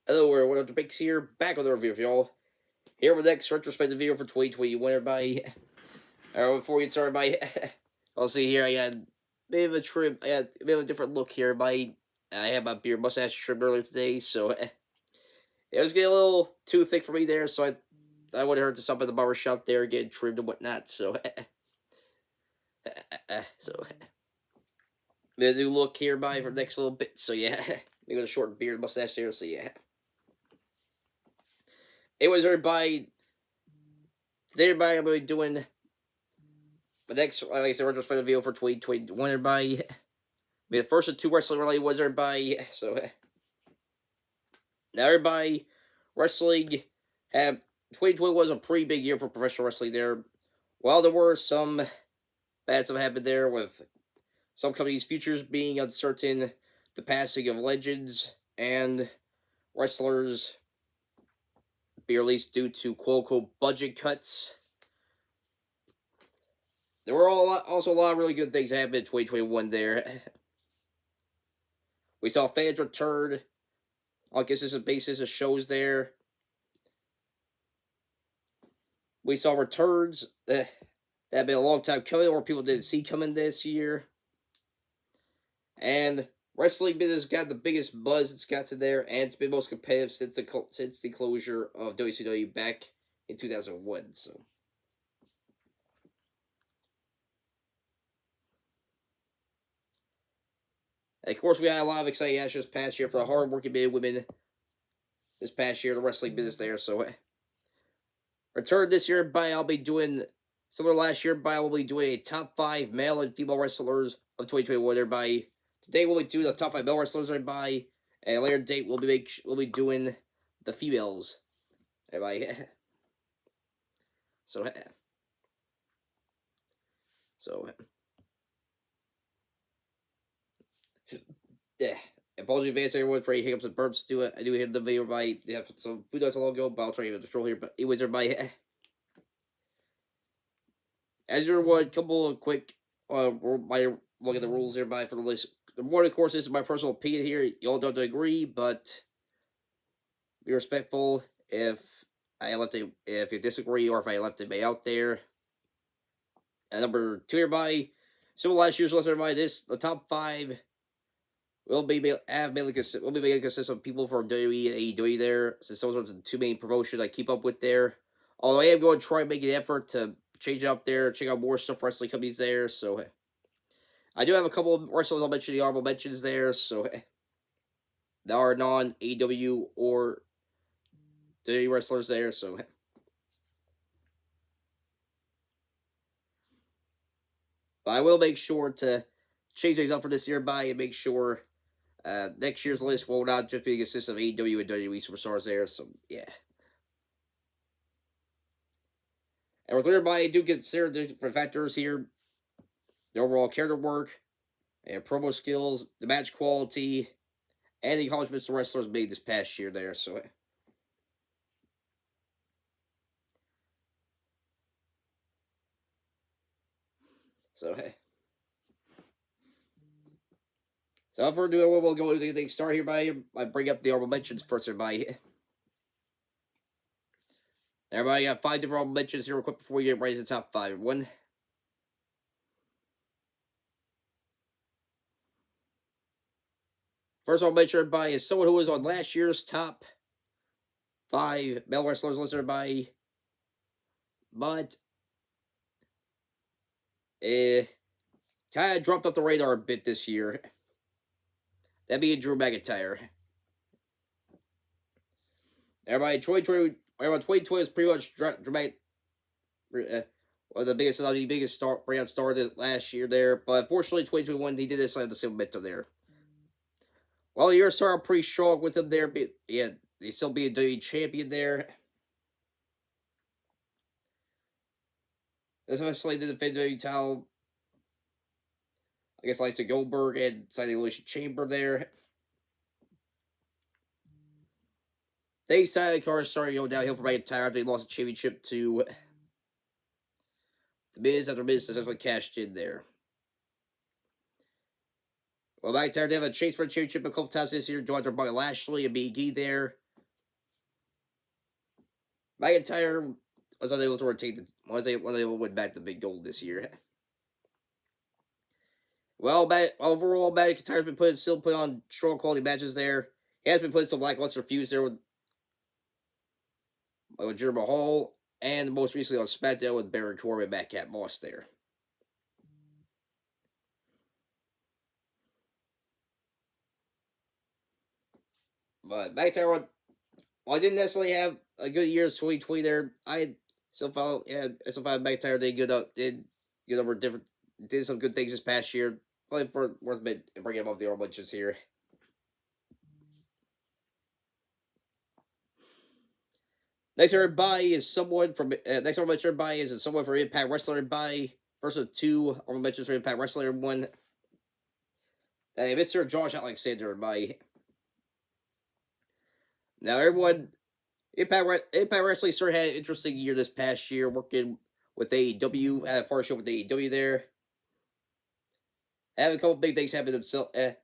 Hello, everyone. Dr. Bakes here, back with a review for y'all. Here with the next retrospective video for 2021, everybody. Before we get started, everybody, I'll see here, I got a bit of a trim, I got a bit of a different look here, everybody. I had my beard mustache trimmed earlier today, so it was getting a little too thick for me there, so I would have heard to stop at the barber shop there, getting trimmed and whatnot, so, the new look here, everybody, for the next little bit, so yeah, we got a short beard mustache there, so yeah. Anyways, everybody, today, everybody, I'm going to be doing the next, like I said, retrospective video for 2021, everybody. The first of two wrestling related ones, everybody. So, now, everybody, wrestling, 2020 was a pretty big year for professional wrestling there. While there were some bad stuff happened there, with some companies' futures being uncertain, the passing of legends, and wrestlers be released due to quote-unquote budget cuts. There were also a lot of really good things happening in 2021 there. We saw fans return on a consistent basis of shows there. We saw returns that had been a long time coming, or people didn't see coming this year. And wrestling business got the biggest buzz it's got to there, and it's been most competitive since the closure of WCW back in 2001. So, and of course, we had a lot of exciting actions this past year for the hard-working men and women this past year, the wrestling business there. So, return this year, I'll be doing similar last year. I will be doing a top 5 male and female wrestlers of 2021. Everybody, today we'll be doing the top 5 male wrestlers. Everybody, and a later date we'll be doing the females. Everybody, so yeah. Apologies in advance, everyone, for any hiccups and burps to it. I do hit the video, everybody. They have some food notes a long ago, but I'll try to control here. But anyways, everybody, as your one, couple of quick, my look at the rules, everybody, for the list. The one, of course, this is my personal opinion here. You all don't have to agree, but be respectful if you disagree, or if I left anybody out there. And number 2, everybody, similar last year's list, everybody. The top 5 will be mainly consist of people from WWE and AEW there, since those are the 2 main promotions I keep up with there. Although I am going to try and make an effort to change it up there, check out more stuff wrestling companies there. So I do have a couple of wrestlers I'll mention the honorable mentions there. So there are non-AEW or WWE wrestlers there. So but I will make sure to change things up for this year and make sure next year's list will not just be consist of AEW and WWE superstars there. So yeah. And with everybody, I do consider the different factors here: the overall character work, and promo skills, the match quality, and the accomplishments the wrestlers made this past year there. So hey. So without further ado, we'll go into the start here I bring up the honorable mentions first, everybody. Everybody got 5 different honorable mentions here real quick before we get right to the top 5. One. First honorable mention, everybody, is someone who was on last year's top 5 male wrestlers list, everybody. But kind of dropped off the radar a bit this year. That'd be Drew McIntyre. Everybody, 2020 is pretty much dramatic. One of the biggest breakout star this last year there. But unfortunately, 2021, he did this the same momentum there. Well, the year started pretty strong with him there, but yeah, he still be a WWE champion there. Especially the WWE title. I guess like Goldberg and signing Elimination Chamber there. They decided the car started going downhill for McIntyre after they lost the championship to The Miz after Miz successfully cashed in there. Well, McIntyre did have a chase for the championship a couple times this year, joined by Lashley and Big E there. McIntyre was unable to retain was unable to win back the big gold this year. Well, overall, McIntyre's been still putting on strong quality matches there. He has been putting some lackluster feuds there with Jinder Mahal, and most recently on SmackDown with Baron Corbin back at Moss there. But McIntyre, while I didn't necessarily have a good year as 2020 there, I still felt McIntyre did good over different did some good things this past year. Probably for worth bringing him up the honorable mentions here. Next everybody is someone from next honorable mention everybody is someone from Impact Wrestling everybody. First of two honorable mentions for Impact Wrestling one. Mr. Josh Alexander everybody. Now everyone Impact Wrestling sort of had an interesting year this past year, working with AEW, had a partnership with AEW there. Having a couple big things happen themselves, and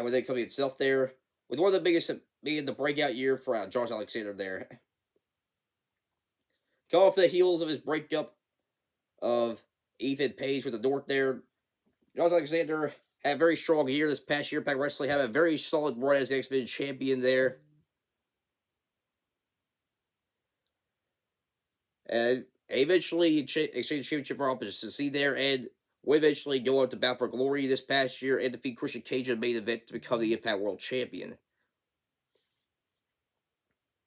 with the company itself there, with one of the biggest being the breakout year for Josh Alexander there. Come off the heels of his breakup of Ethan Page with the North there, Josh Alexander had a very strong year this past year. Impact Wrestling had a very solid run as the X Division champion there. And eventually exchanged championship for opposition C there, and would eventually go out to Battle for Glory this past year and defeat Christian Cage in the main event to become the Impact World Champion.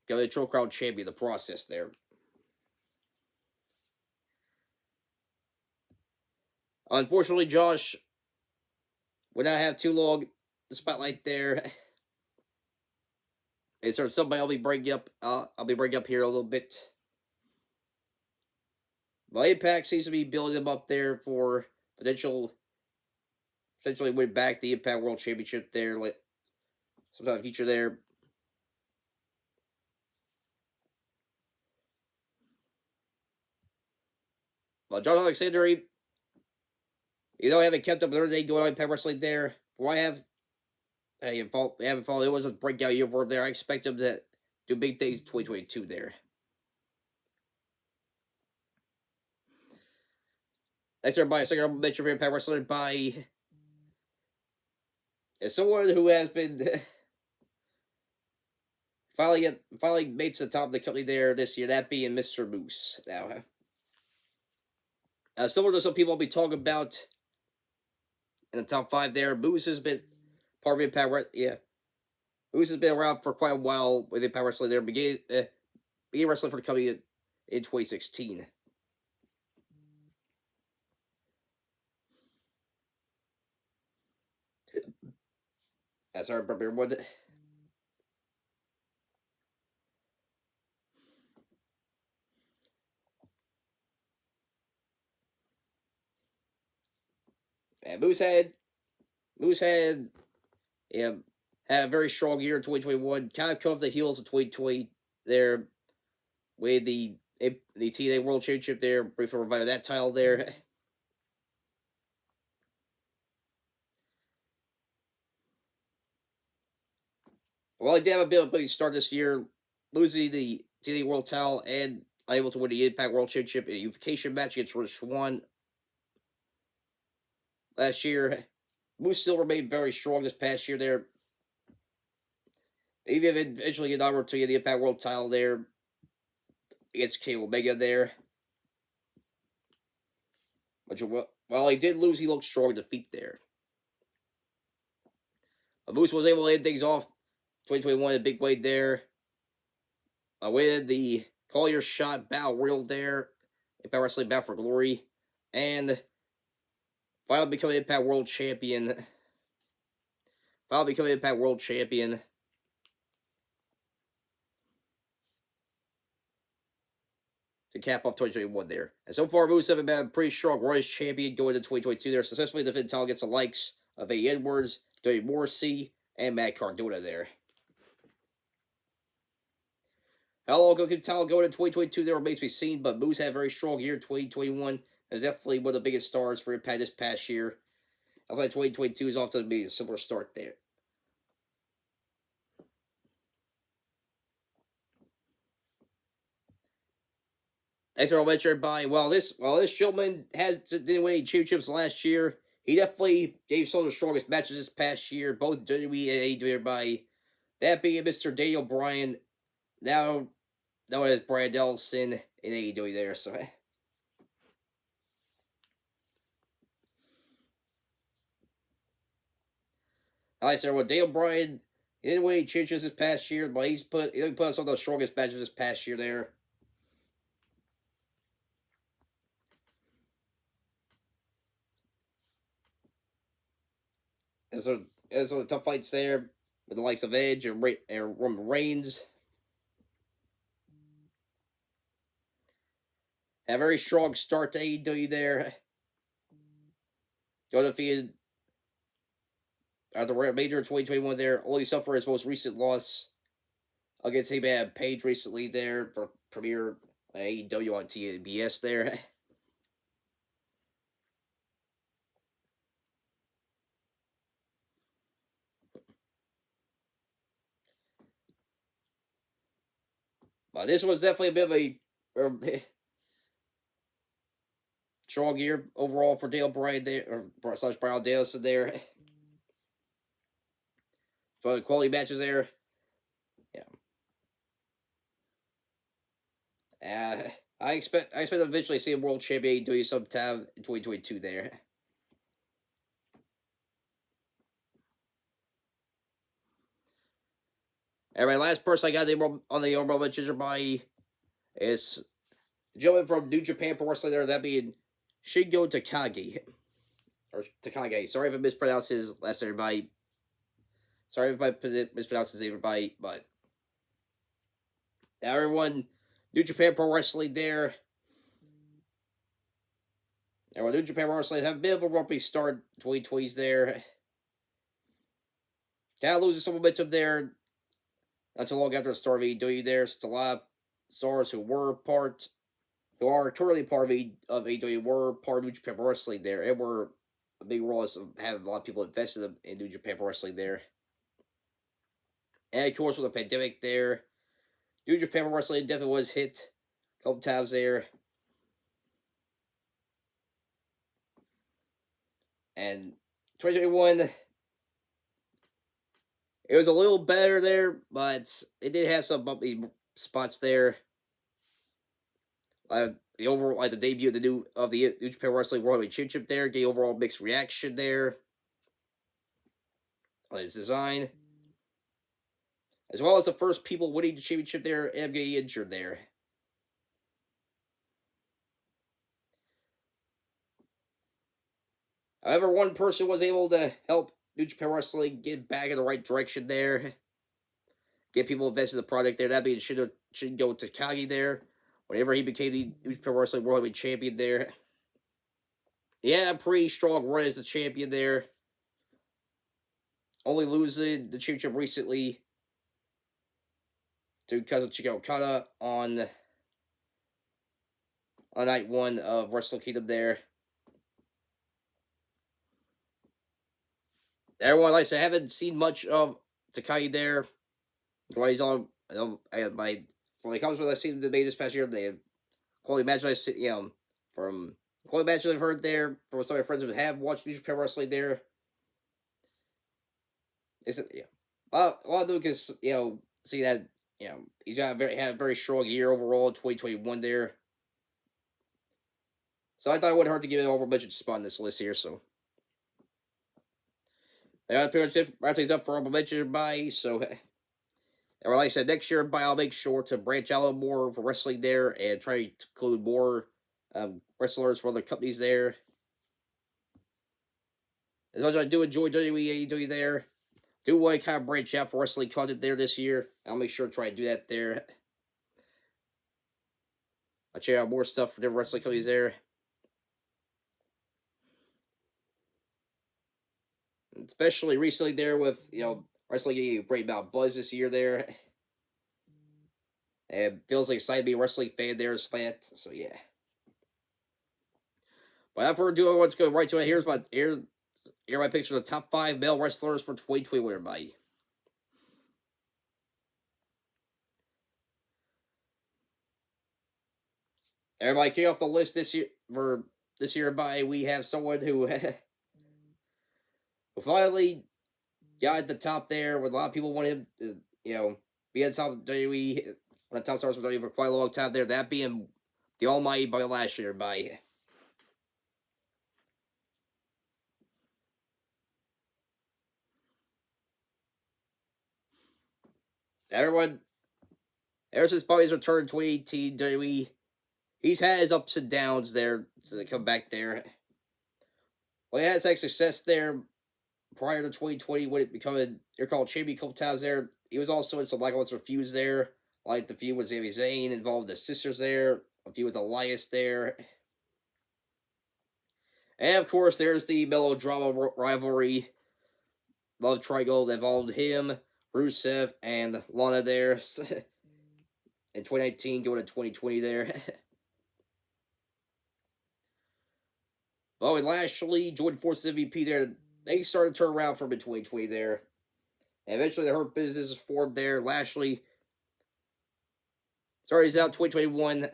Got the Triple Crown Champion in the process there. Unfortunately, Josh would not have too long the spotlight there. And so somebody I'll be bringing up here a little bit. But Impact seems to be building him up there for potentially win back the Impact World Championship there, like sometime in the future there. But John Alexander, I haven't kept up with everything going on in Impact Wrestling there. For what I haven't followed. It was a breakout year for him there. I expect him to do big things in 2022 there. Thanks everybody. Second honorable mention for Impact Wrestling by someone who has been finally made to the top of the company there this year. That being Mr. Moose. Now, similar to some people I'll be talking about in the top 5 there. Moose has been part of Impact. Yeah, Moose has been around for quite a while with Impact Wrestling there. Began wrestling for the company in 2016. Sorry, but what? And Moose had had a very strong year in 2021. Kind of come off the heels of 2020 there with the TNA World Championship there. Briefly reviving that title there. Well, he did have a bit of a big start this year, losing the TNA World title and unable to win the Impact World Championship in a unification match against Rich Swann last year. Moose still remained very strong this past year there. Even eventually get an opportunity to the Impact World title there against K Omega there. But while he did lose, he looked strong in defeat there. But Moose was able to end things off 2021 in a big way there. Winning the Call Your Shot Battle Royal there. Impact Wrestling Battle for Glory. And finally becoming Impact World Champion. To cap off 2021 there. And so far, Moose have been a pretty strong Royals champion going into 2022 there. Successfully defending title against the likes of Eddie Edwards, Tony Morrissey, and Matt Cardona there. How long can title go into 2022 there remains to be seen, but Moose had a very strong year in 2021. And is definitely one of the biggest stars for Impact this past year. I like 2022 is off to be a similar start there. Thanks for all that, everybody. This gentleman didn't win any championships last year. He definitely gave some of the strongest matches this past year, both WWE and AEW. Everybody, that being Mr. Daniel Bryan, now known as Bryan Danielson in AEW. There, so like I said, well, Daniel Bryan, he didn't win any championships this past year, but he put us some of the strongest matches this past year. There, there's some tough fights there with the likes of Edge and Roman Reigns. Had a very strong start to AEW there. Got defeated at the Major 2021 there. Only suffered his most recent loss against Heyman Page recently there for premiere AEW on TBS there. But this was definitely a bit of a strong year overall for Dale Bryan there, or slash Bryan Danielson there. For the quality matches there. Yeah. I expect to eventually see a world champion doing sometime in 2022 there. And my last person I got on the honorable mentions by is the gentleman from New Japan Pro Wrestling there, that being Shingo Takagi. Or Takagi. Sorry if I mispronounced his last name, everybody. Sorry if I mispronounced his name, everybody, but everyone, New Japan Pro Wrestling there. Everyone, New Japan Pro Wrestling have a bit of a rumpy start, 2020s there. Kind of losing some momentum there. Not too long after the start of AEW there, since a lot of stars who are currently part of AEW were part of New Japan Pro Wrestling there, and were a big role of having a lot of people invested in New Japan Pro Wrestling there. And of course, with the pandemic there, New Japan Pro Wrestling definitely was hit a couple times there. And 2021, it was a little better there, but it did have some bumpy spots there. The debut of the New Japan Wrestling World Championship there, the overall mixed reaction there. His design, as well as the first people winning the championship there and getting injured there. However, one person was able to help New Japan Wrestling get back in the right direction there, get people invested in the product there. That being Shingo Takagi there. Whenever he became the New Japan Wrestling World Heavyweight Champion there, he had a pretty strong run as the champion there. Only losing the championship recently to Kazuchika Okada on night one of Wrestle Kingdom there. Everyone, like I said, I haven't seen much of Takagi there. When he's on, from the comments I've seen the debate this past year, they had quality matches from quality matches I've heard there from some of my friends who have watched New Japan Wrestling there. A lot of them can see that he's had a very strong year overall in 2021 there. So I thought it wouldn't hurt to give it an over mention spot in this list here. So that pretty much it. Wrap things up for honorable mention by. So, like I said, next year, I'll make sure to branch out a little more for wrestling there and try to include more wrestlers from other companies there. As much as I do enjoy WWE there, do want to kind of branch out for wrestling content there this year. I'll make sure to try to do that there. I'll check out more stuff from different wrestling companies there. Especially recently there with, wrestling getting a great amount of buzz this year there. And feels like excited to be a wrestling fan there as fan. So, yeah. Without further ado, let's go right to it. Here are my picks for the top 5 male wrestlers for 2021, everybody. Everybody kick off the list this year. For this year, we have someone who who finally got at the top there. With a lot of people wanted him to, be at the top of WWE, one of the top stars of WWE for quite a long time there. That being the Almighty Bobby Lashley, by everyone. Ever since Bobby's return in 2018, WWE, he's had his ups and downs there to come back there. Well, he has had success there prior to 2020 when it became a Intercontinental Champion a couple times there. He was also in some lackluster feuds there, like the feud with Sami Zayn, involved the sisters there, a feud with Elias there. And of course, there's the melodrama rivalry, love triangle that involved him, Rusev, and Lana there in 2019 going to 2020 there. Bobby Lashley joined Force MVP there. They started to turn around from in 2020 there. And eventually the Hurt Business formed there. Lashley started his out 2021.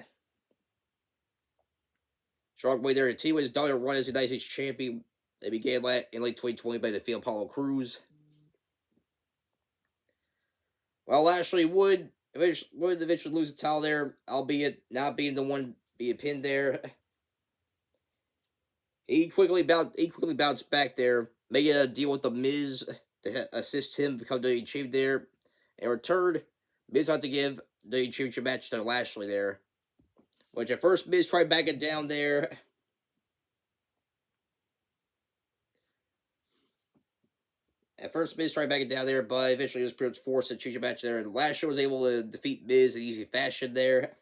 Strong way there. The team was dominant run as the United States champion. They began in late 2020 by the field Apollo Crews. While Lashley would eventually lose the title there, albeit not being the one being pinned there. He quickly bounced back there, making a deal with the Miz to assist him become the champion there. In return, Miz had to give the championship match to Lashley there, which at first Miz tried backing down there. At first, Miz tried backing down there, but eventually was pretty much forced to change a match there. And Lashley was able to defeat Miz in easy fashion there.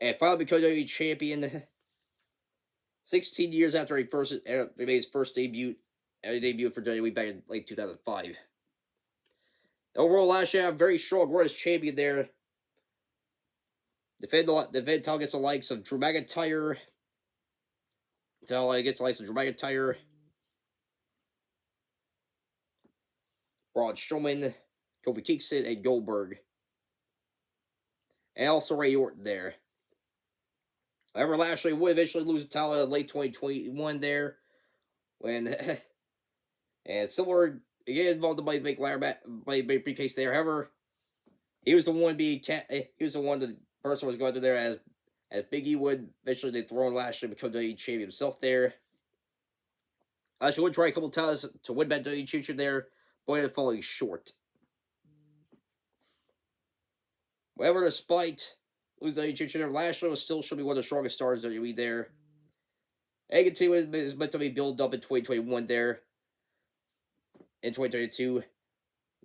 And finally become WWE champion 16 years after he made his first debut for WWE back in late 2005. Overall, Lashley had a very strong run as champion there. Defend title against the likes of Drew McIntyre. Braun Strowman, Kofi Kingston, and Goldberg. And also Ray Orton there. However, Lashley would eventually lose the title in late 2021 there. When and similar again involved the Blade briefcase there. However, he was the one the person was going through there as Big E would eventually dethrone Lashley and become WWE champion himself there. Lashley would try a couple times to win back WWE championship there, but ended up falling short. However, despite losing the championship, Lashley was still should be one of the strongest stars in WWE there. And continued his meant to be built up in 2021 there. In 2022,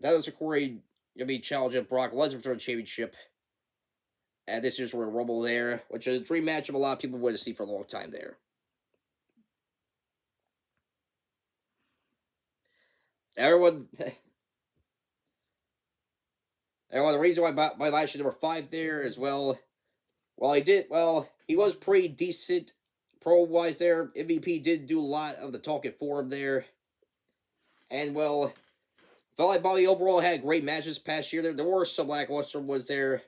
that was Corey going to be challenging Brock Lesnar for the championship at this year's Royal Rumble there, which is a dream match of a lot of people wanted to see for a long time there. Everyone, the reason why Lashley number 5 there as well. He was pretty decent pro-wise there. MVP did do a lot of the talking for him there. And, felt like Bobby overall had great matches past year. There were some lackluster ones there.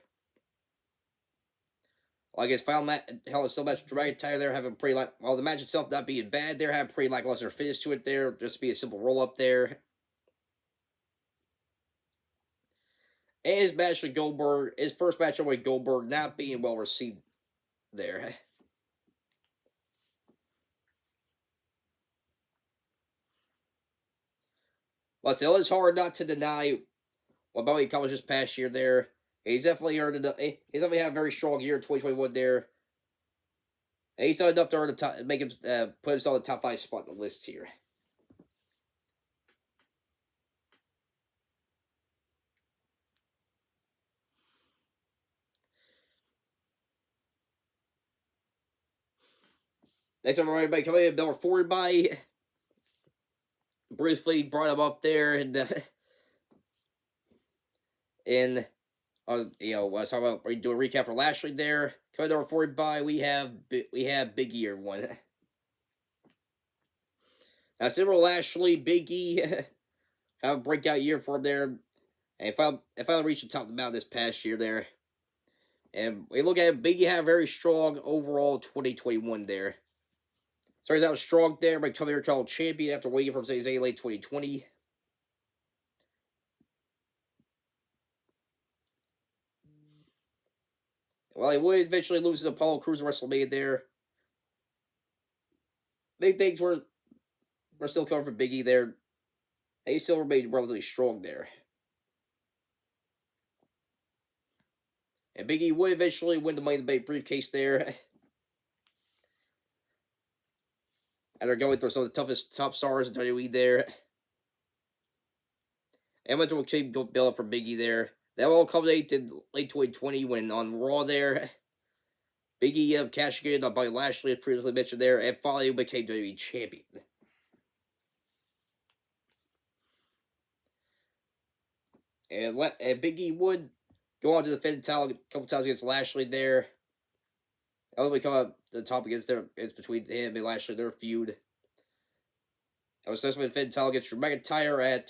Like his final match, Hell in a Cell match with Drew McIntyre there, having pretty the match itself not being bad there, having pretty lackluster finish to it there, just be a simple roll-up there. And his match with Goldberg, his first match with Goldberg, not being well received there. But still, it's hard not to deny what Bobby accomplished this past year there. He's definitely had a very strong year in 2021 there. And he's done enough to earn the top, make him put himself in the top 5 spot in the list here. Next up, everybody coming in number 4 by briefly brought him up there and was talking about doing a recap for Lashley there. Coming number 4 by we have Big E one. Now similar Lashley, Big E have a breakout year for him there. And if I reached the top of the mountain this past year there. And we look at Big E had a very strong overall 2021 there. Started out strong there by becoming Untitled Champion after winning from Zayn late 2020. Well, he would eventually lose to Apollo Crews WrestleMania there. Big things were still coming from Big E there. He still remained relatively strong there. And Big E would eventually win the Money in the Bank briefcase there. And they're going through some of the toughest top stars in WWE there. And went to a keep build up for Big E there. That all culminated in late 2020 when on Raw there, Big E cashing in on Bobby Lashley, as previously mentioned there, and finally became WWE Champion. And Big E would go on to defend the title a couple times against Lashley there. That would become up the top it's between him and Lashley, their feud. I was successfully defending the title against Drew McIntyre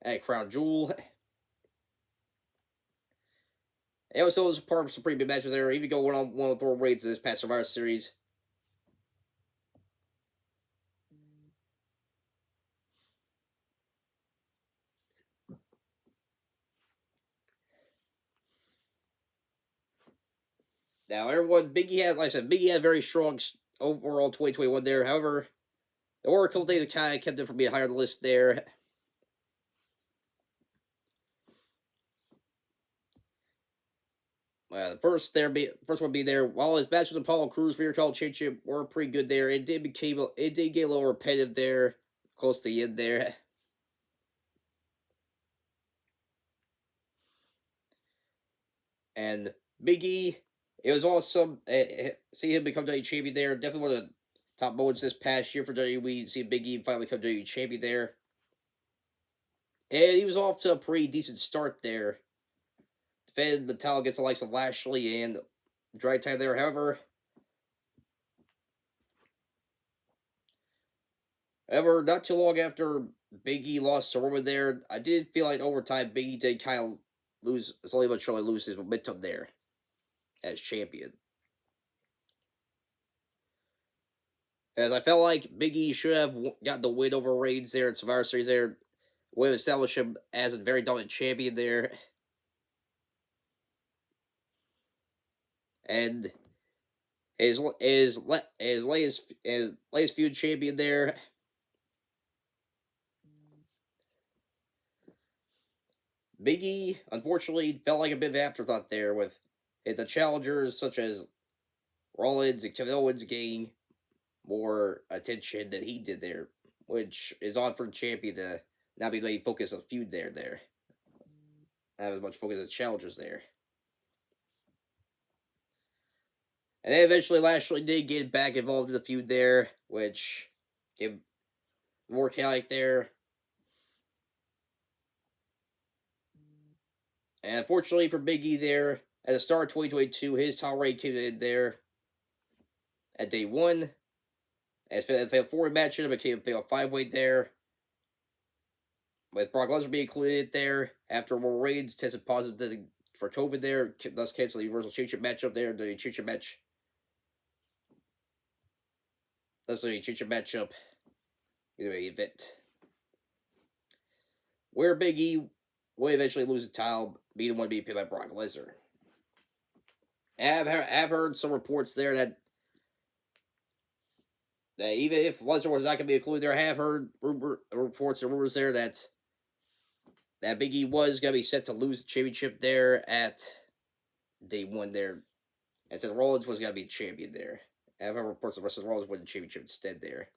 at Crown Jewel. And also was part of some pretty big matches there, even going on one with Roman Reigns in this past Survivor Series. Now, everyone, Big E had, like I said, Big E had a very strong overall 2021 there. However, there were a couple things that kind of kept it from being higher on the list there. The first one be there. While his match with Apollo Crews for your call championship were pretty good there, it did get a little repetitive there, close to the end there. And Big E, it was awesome. See him become WWE champion there. Definitely one of the top moments this past year for WWE. See Big E finally become WWE champion there. And he was off to a pretty decent start there. Defended the title against the likes of Lashley and Drag Time there. However, not too long after Big E lost to Roman there, I did feel like over time Big E did kind of slowly but surely lose his momentum there as champion. As I felt like Big E should have got the win over Reigns there in Survivor Series there, would have established him as a very dominant champion there. And his latest feud champion there. Big E, unfortunately, felt like a bit of an afterthought there with the challengers such as Rollins and Kevin Owens getting more attention than he did there, which is odd for the champion to not be letting focus on feud there. Not have as much focus as challengers there. And then eventually Lashley did get back involved in the feud there, which gave more chaotic there. And unfortunately for Big E there, at the start of 2022, his title reign came in there at day one. As a fatal 4-way match, it became a fatal 5-way there. With Brock Lesnar being included there after Roman Reigns tested positive for COVID there, thus canceling the Universal Championship matchup there, the Championship match. That's the Championship matchup in the event. Where Big E will eventually lose the title, be the one to be pinned by Brock Lesnar. I've heard some reports there that even if Lesnar was not going to be included there, I have heard reports and rumors there that Big E was going to be set to lose the championship there at day one there. And said Rollins was going to be champion there. I've heard reports of Rollins winning the championship instead there.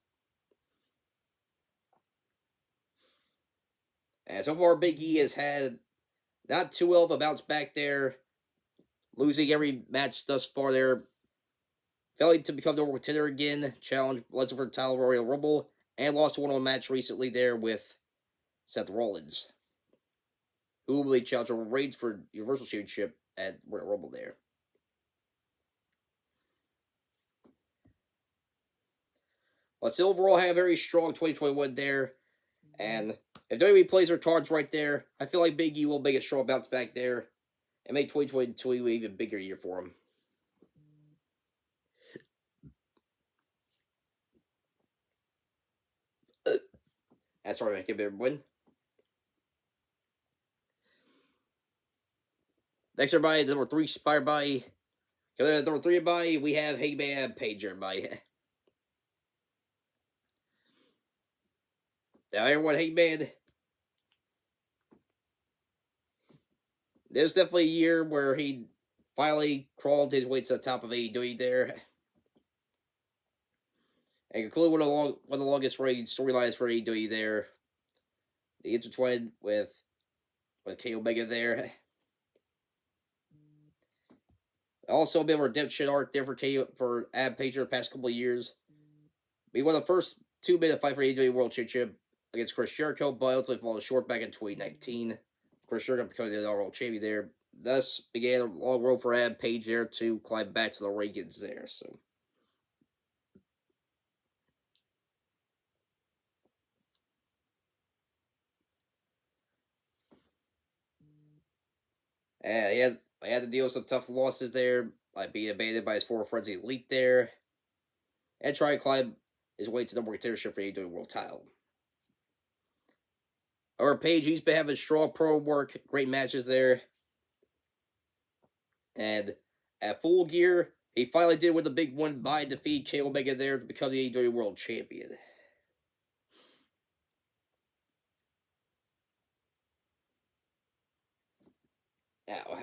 And so far, Big E has had not too well of a bounce back there, losing every match thus far there. Failing to become the number one contender again, challenged Lesnar for the title Royal Rumble, and lost a one-on-one match recently there with Seth Rollins, who will be challenging Roman Reigns for Universal Championship at Royal Rumble there. But still, overall, had a very strong 2021 there. And if WWE plays their cards right there, I feel like Big E will make a strong bounce back there. and make 2022 an even bigger year for him. That's right, make him a win. Next, everybody, number 3 spot by. Number 3 by, we have Hangman Page, everybody. Now, everyone, Hangman. There's definitely a year where he finally crawled his way to the top of AEW there. And concluded one of the longest running storylines for AEW there. The intertwined with Kenny Omega there. Also a bit of a redemption arc there for Adam Page the past couple of years. He won the first 2-minute fight for AEW World Championship against Chris Jericho, but ultimately falling short back in 2019. Chris Jericho becoming the World Champion there. Thus began a long road for Adam Page there to climb back to the rankings there. So. And he had to deal with some tough losses there, like being abandoned by his former friends Elite there, and try to climb his way to the number one contendership for AEW World Title. Or Page, he's been having strong pro work, great matches there. And at Full Gear, he finally did with a big one by defeat Kenny Omega there to become the AEW World Champion. Now,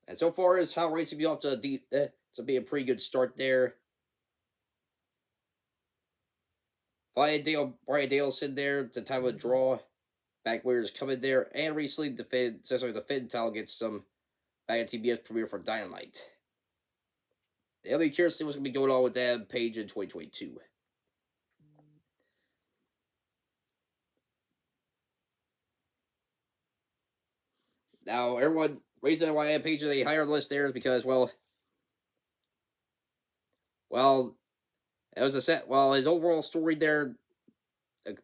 and so far as how racing be off to be a pretty good start there. Bryan Danielson there to time of a draw. Back Warriors coming there and recently defended title against some back at TBS premiere for Dynamite. I'll be curious to see what's going to be going on with that Page in 2022. Now, everyone, reason why I have Page on a higher list there is because, well, it was a set. Well, his overall story there,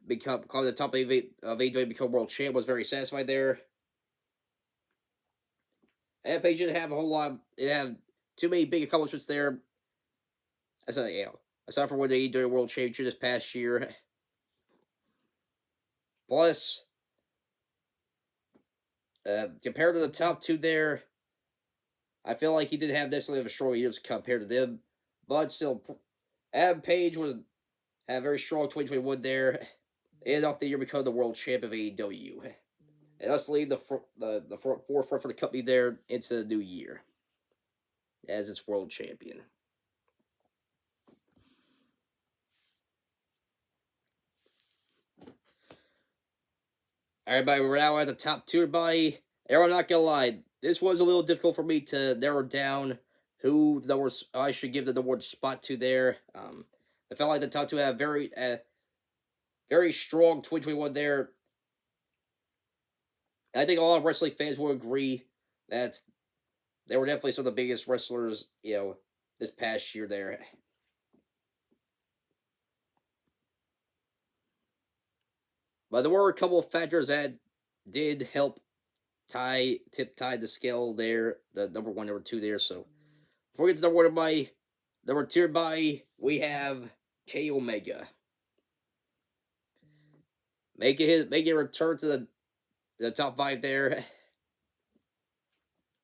become the top of AEW, become world champ, was very satisfied there. And Page didn't have a whole lot. It had too many big accomplishments there. Aside from winning the AEW World Championship this past year. Plus, compared to the top two there, I feel like he didn't have necessarily a strong years compared to them. But still, Adam Page had a very strong 2021 there. Ended off the year becoming the world champ of AEW. And thus lead the forefront for the company there into the new year as its world champion. Everybody, we're now at the top two. Everybody, I'm not gonna lie, this was a little difficult for me to narrow down who I should give the award spot to there. I felt like the top two had very strong 2021 there. I think a lot of wrestling fans will agree that they were definitely some of the biggest wrestlers, this past year there. But there were a couple of factors that did help tip the scale there, the number one, number two there. So before we get to number two by, we have Kenny Omega. Make a return to the top five there.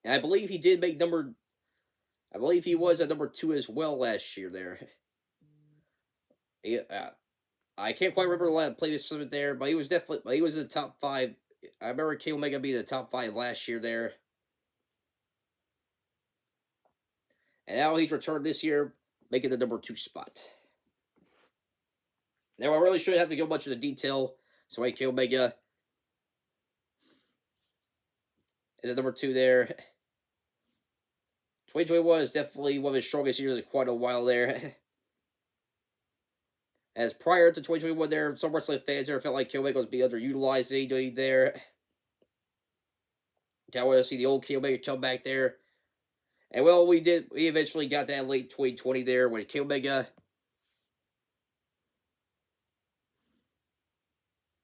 And I believe he did make I believe he was at number two as well last year there. I can't quite remember the playlist of it there, but he was in the top five. I remember Kenny Omega being in the top five last year there. And now he's returned this year, making the number two spot. Now I really shouldn't have to go much into detail. So Kenny Omega is at number two there. 2021 is definitely one of his strongest years in quite a while there. As prior to 2021 there, some wrestling fans there felt like Kenny Omega was being underutilized in AEW there. Now I want to see the old Kenny Omega come back there And well, we eventually got that late 2020 there when Kenny Omega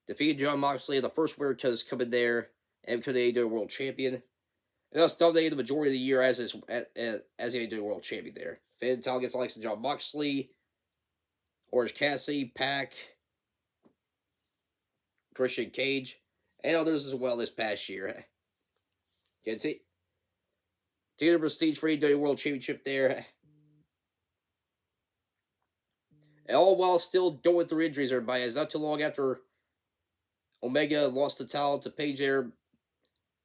defeated Jon Moxley, the first winner because coming there and become the AEW World Champion. And thus dominated the majority of the year as the AEW World Champion there. Defended title against the likes of Jon Moxley, Orange Cassidy, Pac, Christian Cage, and others as well this past year. Take the prestige for AEW World Championship there. And all while still going through injuries, everybody. As not too long after Omega lost the title to Page there,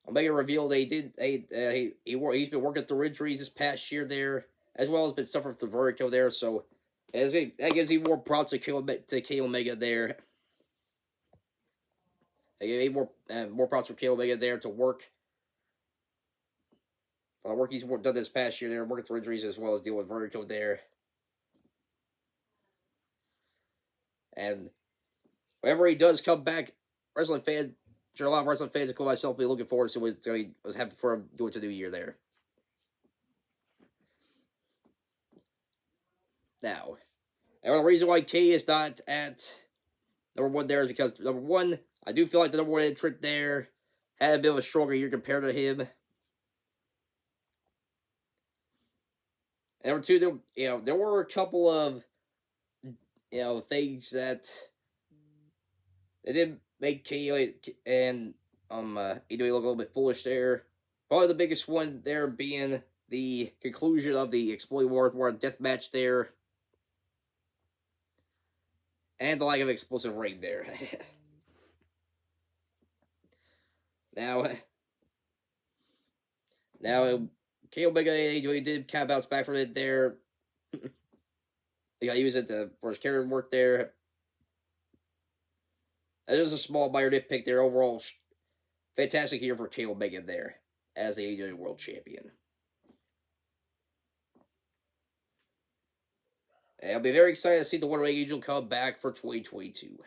Omega revealed he's been working through injuries this past year there, as well as been suffering from vertigo there. So that gives even more props to Kenny Omega there. I give more props for Kenny Omega there to work. For the work he's done this past year there, working through injuries as well as dealing with vertigo there. And whenever he does come back, wrestling fans, sure a lot of wrestling fans, including myself, be looking forward to see what's happening for him going to the new year there. Now, and the reason why Kay is not at number one there is because, number one, I do feel like the number one entrant there had a bit of a stronger year compared to him. And number two, there were a couple of things that they did make Kay and look a little bit foolish there. Probably the biggest one there being the conclusion of the Exploited War death match there. And the lack of explosive rain there. Now, Kenny Omega did kind of bounce back from it there. He used it for his character work there. And there's a small minor nitpick there. Overall, fantastic year for Kenny Omega there as the AEW World Champion. And I'll be very excited to see the One-Ray Angel come back for 2022.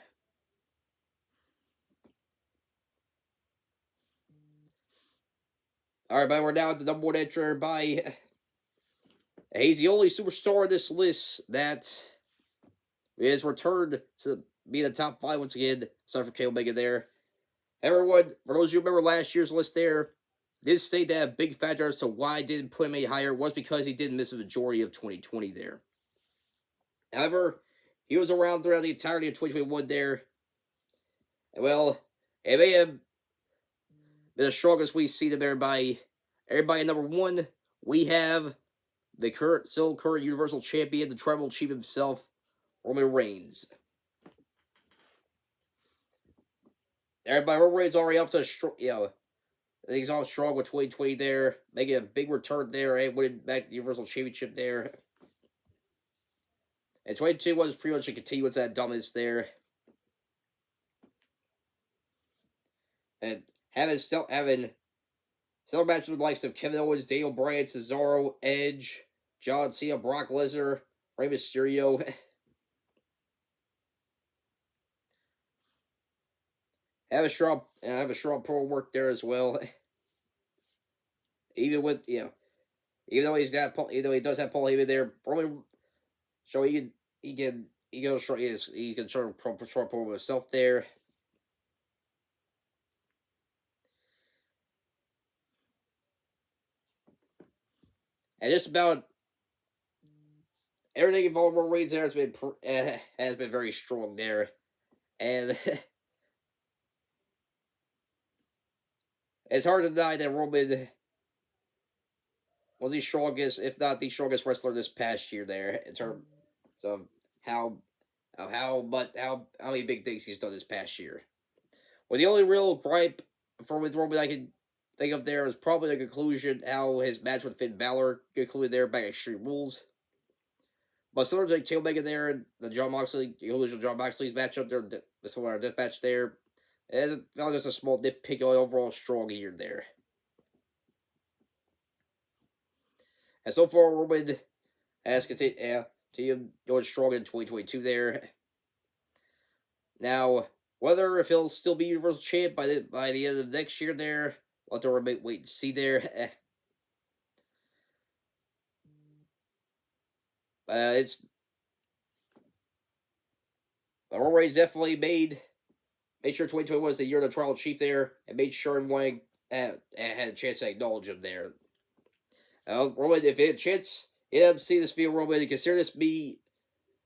Alright, but we're now at the number one entrant by. He's the only superstar on this list that is returned to be in the top 5 once again. Sorry for Kenny Omega there. Everyone, for those of you who remember last year's list there, did state that a big factor as to why I didn't put him any higher was because he did miss a majority of 2020 there. However, he was around throughout the entirety of 2021 there. And well, it may have been the strongest we've seen of everybody. Everybody number one, we have the current Universal Champion, the Tribal Chief himself, Roman Reigns. Everybody, Roman Reigns already off to he's all strong with 2020 there, making a big return there and winning back the Universal Championship there. And 22 was pretty much a continuance of that dominance there. And having stellar matches with the likes of Kevin Owens, Daniel Bryan, Cesaro, Edge, John Cena, Brock Lesnar, Rey Mysterio. Have a strong pro work there as well. Even with even though he does have Paul Heyman there, probably show he can show pro with himself there. And just about everything involved with Reigns there has been very strong there, and it's hard to deny that Roman was the strongest, if not the strongest wrestler this past year there, in terms of how many big things he's done this past year. Well, the only real gripe with Roman I can think of there is probably the conclusion how his match with Finn Balor concluded there by Extreme Rules. But similar to Kenny Omega there and the Jon Moxley's matchup there, this whole death match there, it's just a small nitpick on overall strong year there. And so far, Roman has continued going strong in 2022 there. Now, if he'll still be Universal Champ by the end of next year there, we'll have to wait and see there. It's Rory's definitely made sure 2020 was the year of the tribal chief there, and made sure everyone had a chance to acknowledge him there. Roman, if you had a chance, you end up seeing this video, Roman, consider this me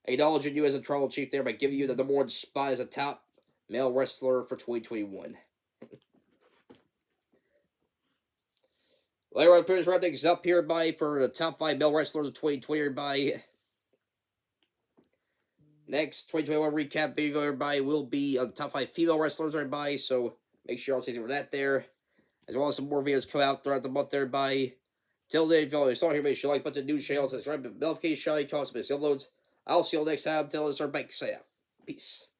acknowledging you as a tribal chief there by giving you the number one spot as a top male wrestler for 2021. Later on, pretty wrap things up here by for the top 5 male wrestlers of 2020 by next 2021 recap video everybody will be on the top 5 female wrestlers everybody, so make sure y'all stay tuned for that there. As well as some more videos come out throughout the month there by. Till then, if y'all saw here, make sure you like button, new channel, subscribe to the notification, comment, uploads. I'll see you all next time. Till this, our back. Say out. Peace.